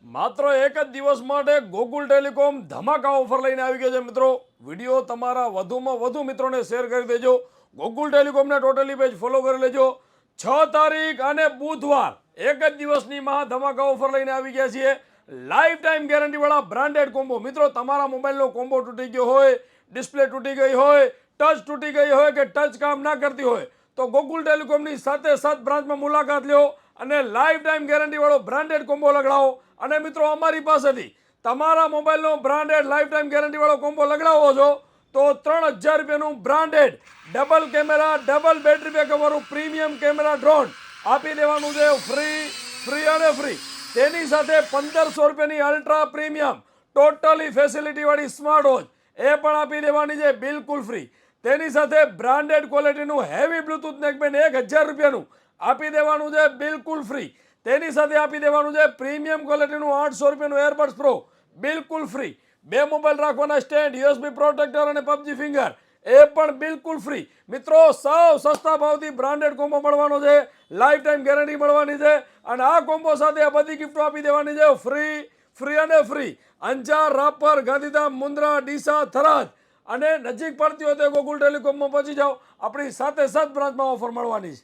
માત્ર એક જ દિવસ માટે ગોકુલ ટેલિકોમ ધમાકા ઓફર લઈને આવી ગયો છે મિત્રો. વિડીયો તમારા વધુમાં વધુ મિત્રોને શેર કરી દેજો. ગોકુલ ટેલિકોમને ટોટલી પેજ ફોલો કરી લેજો. 6 તારીખ અને બુધવાર એક જ દિવસની મહા ધમાકા ઓફર લઈને આવી ગયા છીએ. લાઈફ ટાઈમ ગેરંટીવાળા બ્રાન્ડેડ કોમ્બો. મિત્રો, તમારા મોબાઈલનો કોમ્બો તૂટી ગયો હોય, ડિસ્પ્લે તૂટી ગઈ હોય, ટચ તૂટી ગઈ હોય કે ટચ કામ ના કરતી હોય તો ગોકુલ ટેલિકોમની સાથે બ્રાન્ચમાં મુલાકાત લ્યો અને લાઈફ ટાઈમ ગેરંટીવાળો બ્રાન્ડેડ કોમ્બો લગાડો. અને મિત્રો, અમારી પાસેથી તમારા મોબાઈલનો બ્રાન્ડેડ લાઈફ ટાઈમ ગેરંટીવાળો કોમ્બો લગાડવો છો તો 3000 રૂપિયાનું branded double camera, double battery બેકઅપવાળું પ્રીમિયમ કેમેરા ડ્રોન આપી દેવાનું છે. ફ્રી અને ફ્રી. તેની સાથે 1500 રૂપિયાની અલ્ટ્રા પ્રીમિયમ ટોટલી ફેસિલિટીવાળી સ્માર્ટ વોચ એ પણ આપી દેવાની છે, બિલકુલ ફ્રી. તેની સાથે બ્રાન્ડેડ ક્વોલિટીનું હેવી બ્લૂટૂથ નેકબેન્ડ 1000 રૂપિયાનું આપી દેવાનું છે, બિલકુલ ફ્રી. તેની સાથે આપી દેવાનું છે પ્રીમિયમ ક્વોલિટીનું 800 રૂપિયાનું એરબડ્સ પ્રો, બિલકુલ ફ્રી. 2 મોબાઈલ રાખવાના સ્ટેન્ડ, યુએસબી પ્રોટેક્ટર અને પબજી ફિંગર એ પણ બિલકુલ ફ્રી. મિત્રો, સાવ સસ્તા ભાવથી બ્રાન્ડેડ કોમ્બો મળવાનો છે, લાઈફ ટાઈમ ગેરંટી મળવાની છે અને આ કોમ્બો સાથે આ બધી ગિફ્ટો આપી દેવાની છે, ફ્રી અને ફ્રી. અંજાર, રાપર, ગાંધીધામ, મુન્દ્રા, ડીસા, થરાદ અને નજીક પડતી હોય તો ગોકુલ ટેલિકોમમાં પહોંચી જાઓ. આપણી સાથે બ્રાન્ચમાં ઓફર મળવાની છે.